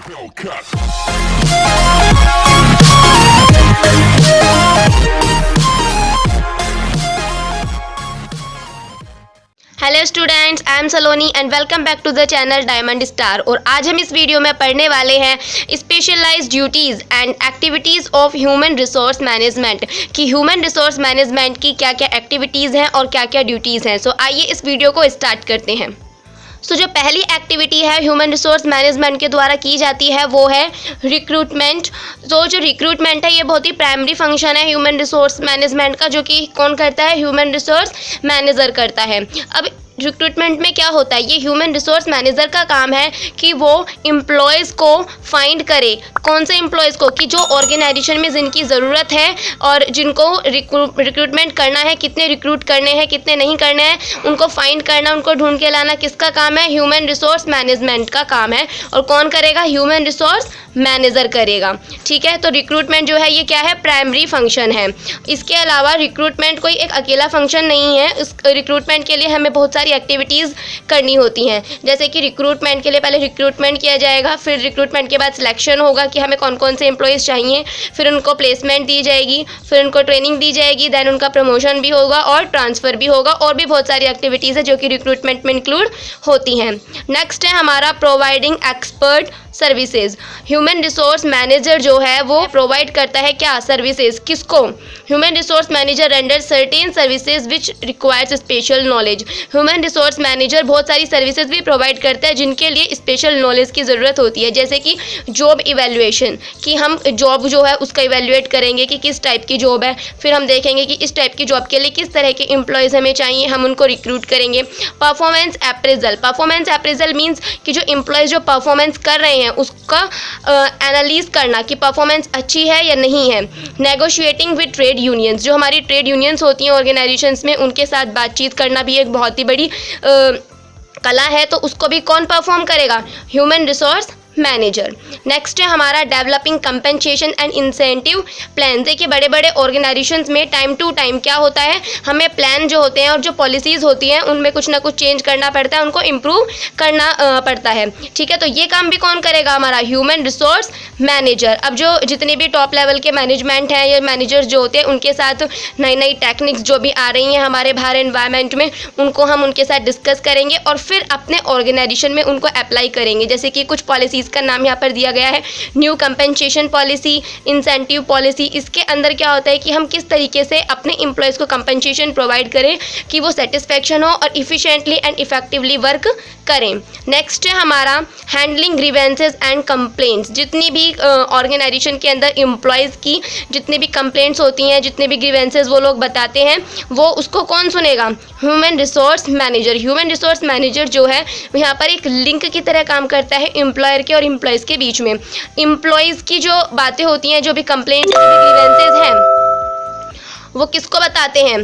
Hello students, I am Saloni and welcome back to the channel diamond star. और आज हम इस वीडियो में पढ़ने वाले हैं specialized duties and activities of human resource management कि ह्यूमन रिसोर्स मैनेजमेंट की क्या क्या एक्टिविटीज़ हैं और क्या क्या ड्यूटीज़ हैं। सो आइए इस वीडियो को स्टार्ट करते हैं। जो पहली एक्टिविटी है ह्यूमन रिसोर्स मैनेजमेंट के द्वारा की जाती है वो है रिक्रूटमेंट। जो रिक्रूटमेंट है ये बहुत ही प्राइमरी फंक्शन है ह्यूमन रिसोर्स मैनेजमेंट का, जो कि कौन करता है, ह्यूमन रिसोर्स मैनेजर करता है। अब रिक्रूटमेंट में क्या होता है, ये ह्यूमन रिसोर्स मैनेजर का काम है कि वो एम्प्लॉयज़ को फाइंड करे। कौन से एम्प्लॉयज़ को, कि जो ऑर्गेनाइजेशन में जिनकी ज़रूरत है और जिनको रिक्रूटमेंट करना है, कितने रिक्रूट करने हैं कितने नहीं करने हैं, उनको फाइंड करना, उनको ढूंढ के लाना किसका काम है, ह्यूमन रिसोर्स मैनेजमेंट का काम है। और कौन करेगा, ह्यूमन रिसोर्स मैनेजर करेगा। ठीक है, तो रिक्रूटमेंट जो है ये क्या है, प्राइमरी फंक्शन है। इसके अलावा रिक्रूटमेंट कोई एक अकेला फंक्शन नहीं है। इस रिक्रूटमेंट के लिए हमें बहुत सारी एक्टिविटीज़ करनी होती हैं। जैसे कि रिक्रूटमेंट के लिए पहले रिक्रूटमेंट किया जाएगा, फिर रिक्रूटमेंट के बाद सिलेक्शन होगा कि हमें कौन कौन से एम्प्लॉयज़ चाहिए, फिर उनको प्लेसमेंट दी जाएगी, फिर उनको ट्रेनिंग दी जाएगी, देन उनका प्रमोशन भी होगा और ट्रांसफ़र भी होगा। और भी बहुत सारी एक्टिविटीज़ है जो कि रिक्रूटमेंट में इंक्लूड होती हैं। नेक्स्ट है हमारा providing expert services. Human resource manager जो है वो प्रोवाइड करता है क्या, सर्विसेज। किसको, human resource manager render certain services which requires special knowledge. Human resource manager बहुत सारी सर्विसेज भी प्रोवाइड करता है जिनके लिए स्पेशल नॉलेज की ज़रूरत होती है। जैसे कि जॉब इवेल्युएशन, कि हम जॉब जो है उसका इवेल्युएट करेंगे कि किस टाइप की जॉब है, फिर हम देखेंगे कि इस टाइप की जॉब के लिए किस तरह के एम्प्लॉयज़ हमें चाहिए, हम उनको रिक्रूट करेंगे। Performance appraisal, performance appraisal means कि जो एम्प्लॉयज़ जो परफॉर्मेंस कर रहे हैं उसका एनालिस करना कि परफॉर्मेंस अच्छी है या नहीं है। नेगोशिएटिंग विद ट्रेड यूनियंस, जो हमारी ट्रेड यूनियंस होती हैं ऑर्गेनाइजेशंस में, उनके साथ बातचीत करना भी एक बहुत ही बड़ी कला है। तो उसको भी कौन परफॉर्म करेगा, ह्यूमन रिसोर्स मैनेजर। नेक्स्ट है हमारा developing compensation and incentive plan. देखिए बड़े बड़े ऑर्गेनाइजेशंस में टाइम टू टाइम क्या होता है, हमें प्लान जो होते हैं और जो पॉलिसीज़ होती हैं उनमें कुछ ना कुछ चेंज करना पड़ता है, उनको इम्प्रूव करना पड़ता है। ठीक है, तो ये काम भी कौन करेगा, हमारा ह्यूमन रिसोर्स मैनेजर। अब जो जितने भी टॉप लेवल के मैनेजमेंट हैं या मैनेजर्स जो होते हैं उनके साथ नई नई टेक्निक्स जो भी आ रही हैं हमारे बाहर एनवायरनमेंट में, उनको हम उनके साथ डिस्कस करेंगे और फिर अपने ऑर्गेनाइजेशन में उनको अप्लाई करेंगे। जैसे कि कुछ पॉलिसीज़ का नाम यहाँ पर दिया गया है, new compensation policy, incentive policy. इसके अंदर क्या होता है कि हम किस तरीके से अपने एम्प्लॉयज़ को कंपेंसेशन प्रोवाइड करें कि वो सेटिस्फेक्शन हो और इफ़िशिएंटली एंड इफेक्टिवली वर्क करें। नेक्स्ट है हमारा हैंडलिंग ग्रीवेंसेस एंड कंप्लेंट्स। जितनी भी ऑर्गेनाइजेशन के अंदर एम्प्लॉयज़ की जितनी भी कंप्लेंट्स होती हैं, जितने भी ग्रीवेंसेस वो लोग बताते हैं, वो उसको कौन सुनेगा, human resource manager. Human resource manager जो है यहाँ पर एक लिंक की तरह काम करता है एम्प्लॉयर के और एम्प्लॉयज़ के बीच में। एम्प्लॉयज़ की जो बातें होती हैं, जो भी कंप्लेंट्स, जो भी ग्रीवेंसेस हैं, वो किसको बताते हैं,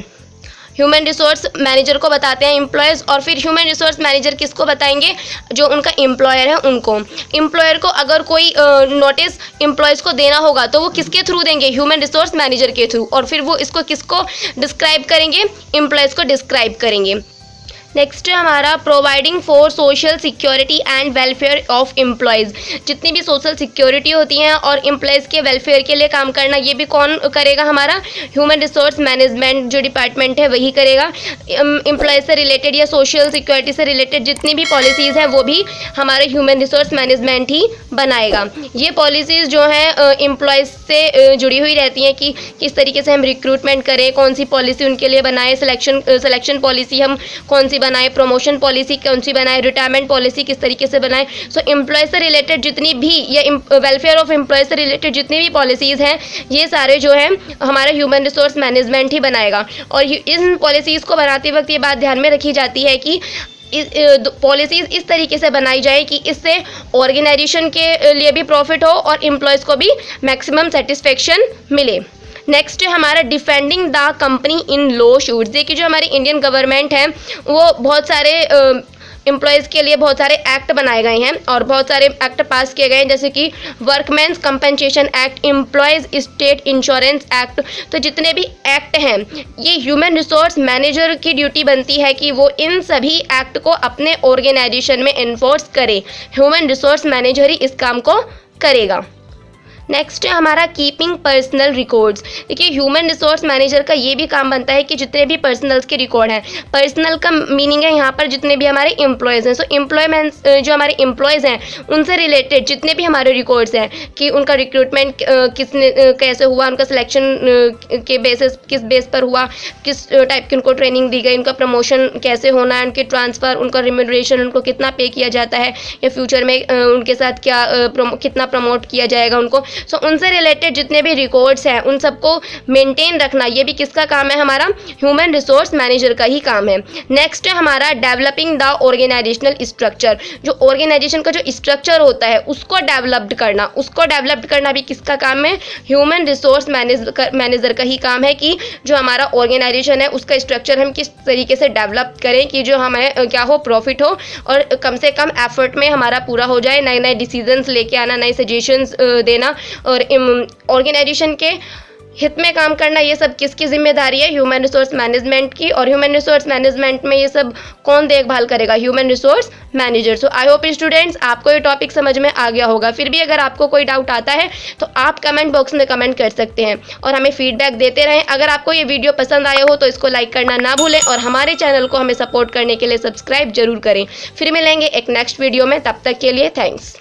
ह्यूमन रिसोर्स मैनेजर को बताते हैं एम्प्लॉयज़। और फिर ह्यूमन रिसोर्स मैनेजर किसको बताएंगे, जो उनका एम्प्लॉयर है उनको। एम्प्लॉयर को अगर कोई नोटिस एम्प्लॉयज़ को देना होगा तो वो किसके थ्रू देंगे, ह्यूमन रिसोर्स मैनेजर के थ्रू। और फिर वो इसको किसको डिस्क्राइब करेंगे, एम्प्लॉयज़ को डिस्क्राइब करेंगे। नेक्स्ट है हमारा providing for social security and welfare of employees. जितनी भी सोशल सिक्योरिटी होती हैं और एम्प्लॉयज़ के वेलफेयर के लिए काम करना, ये भी कौन करेगा, हमारा ह्यूमन रिसोर्स मैनेजमेंट जो डिपार्टमेंट है वही करेगा। एम्प्लॉयज़ से रिलेटेड या सोशल सिक्योरिटी से रिलेटेड जितनी भी पॉलिसीज़ हैं वो भी हमारे ह्यूमन रिसोर्स मैनेजमेंट ही बनाएगा। ये पॉलिसीज़ जो हैं एम्प्लॉयज़ से जुड़ी हुई रहती हैं कि किस तरीके से हम रिक्रूटमेंट करें, कौन सी पॉलिसी उनके लिए बनाए, सिलेक्शन पॉलिसी हम कौन सी बनाए, प्रमोशन पॉलिसी कौन सी बनाए, रिटायरमेंट पॉलिसी किस तरीके से बनाए। सो एम्प्लॉय से रिलेटेड जितनी भी या वेलफेयर ऑफ एम्प्लॉय से रिलेटेड जितनी भी पॉलिसीज़ हैं, ये सारे जो हैं हमारा ह्यूमन रिसोर्स मैनेजमेंट ही बनाएगा। और इन पॉलिसीज़ को बनाते वक्त ये बात ध्यान में रखी जाती है कि पॉलिसीज़ इस तरीके से बनाई जाए कि इससे ऑर्गेनाइजेशन के लिए भी प्रॉफिट हो और एम्प्लॉयज़ को भी मैक्सिमम सेटिस्फेक्शन मिले। नेक्स्ट है हमारा defending the company in law shoots. देखिए जो हमारी इंडियन गवर्नमेंट है वो बहुत सारे एम्प्लॉयज़ के लिए बहुत सारे एक्ट बनाए गए हैं और बहुत सारे एक्ट पास किए गए हैं, जैसे कि workmen's compensation act, employees state insurance act. तो जितने भी एक्ट हैं, ये ह्यूमन रिसोर्स मैनेजर की ड्यूटी बनती है कि वो इन सभी एक्ट को अपने ऑर्गेनाइजेशन में इन्फोर्स करे। ह्यूमन रिसोर्स मैनेजर ही इस काम को करेगा। नेक्स्ट है हमारा कीपिंग पर्सनल रिकॉर्ड्स। देखिए, ह्यूमन रिसोर्स मैनेजर का ये भी काम बनता है कि जितने भी पर्सनल्स के रिकॉर्ड हैं, पर्सनल का मीनिंग है यहाँ पर जितने भी हमारे एम्प्लॉयज़ हैं, सो एम्प्लॉयमेंट्स जो हमारे एम्प्लॉयज़ हैं उनसे रिलेटेड जितने भी हमारे रिकॉर्ड्स हैं कि उनका रिक्रूटमेंट किसने कैसे हुआ, उनका सिलेक्शन के बेसिस किस बेस पर हुआ, किस टाइप की उनको ट्रेनिंग दी गई, उनका प्रमोशन कैसे होना है, उनके ट्रांसफ़र, उनका रिम्यूनरेशन, उनको कितना पे किया जाता है या फ्यूचर में उनके साथ क्या कितना प्रमोट किया जाएगा उनको। सो उनसे रिलेटेड जितने भी रिकॉर्ड्स हैं उन सबको मेंटेन रखना, ये भी किसका काम है, हमारा ह्यूमन रिसोर्स मैनेजर का ही काम है। नेक्स्ट है हमारा डेवलपिंग द ऑर्गेनाइजेशनल स्ट्रक्चर। जो ऑर्गेनाइजेशन का जो स्ट्रक्चर होता है उसको डेवलप्ड करना भी किसका काम है, ह्यूमन रिसोर्स मैनेजर का ही काम है कि जो हमारा ऑर्गेनाइजेशन है उसका स्ट्रक्चर हम किस तरीके से डेवलप करें कि जो हमें क्या हो, प्रॉफिट हो और कम से कम एफर्ट में हमारा पूरा हो जाए। नए नए डिसीजंस लेके आना, नए सजेशंस देना और ऑर्गेनाइजेशन के हित में काम करना, ये सब किसकी जिम्मेदारी है, ह्यूमन रिसोर्स मैनेजमेंट की। और ह्यूमन रिसोर्स मैनेजमेंट में ये सब कौन देखभाल करेगा, human resource manager. So I hope students आपको ये टॉपिक समझ में आ गया होगा। फिर भी अगर आपको कोई डाउट आता है तो आप कमेंट बॉक्स में कमेंट कर सकते हैं और हमें फीडबैक देते रहें। अगर आपको ये वीडियो पसंद आया हो तो इसको लाइक करना ना भूलें और हमारे चैनल को हमें सपोर्ट करने के लिए सब्सक्राइब जरूर करें। फिर मिलेंगे एक नेक्स्ट वीडियो में, तब तक के लिए थैंक्स।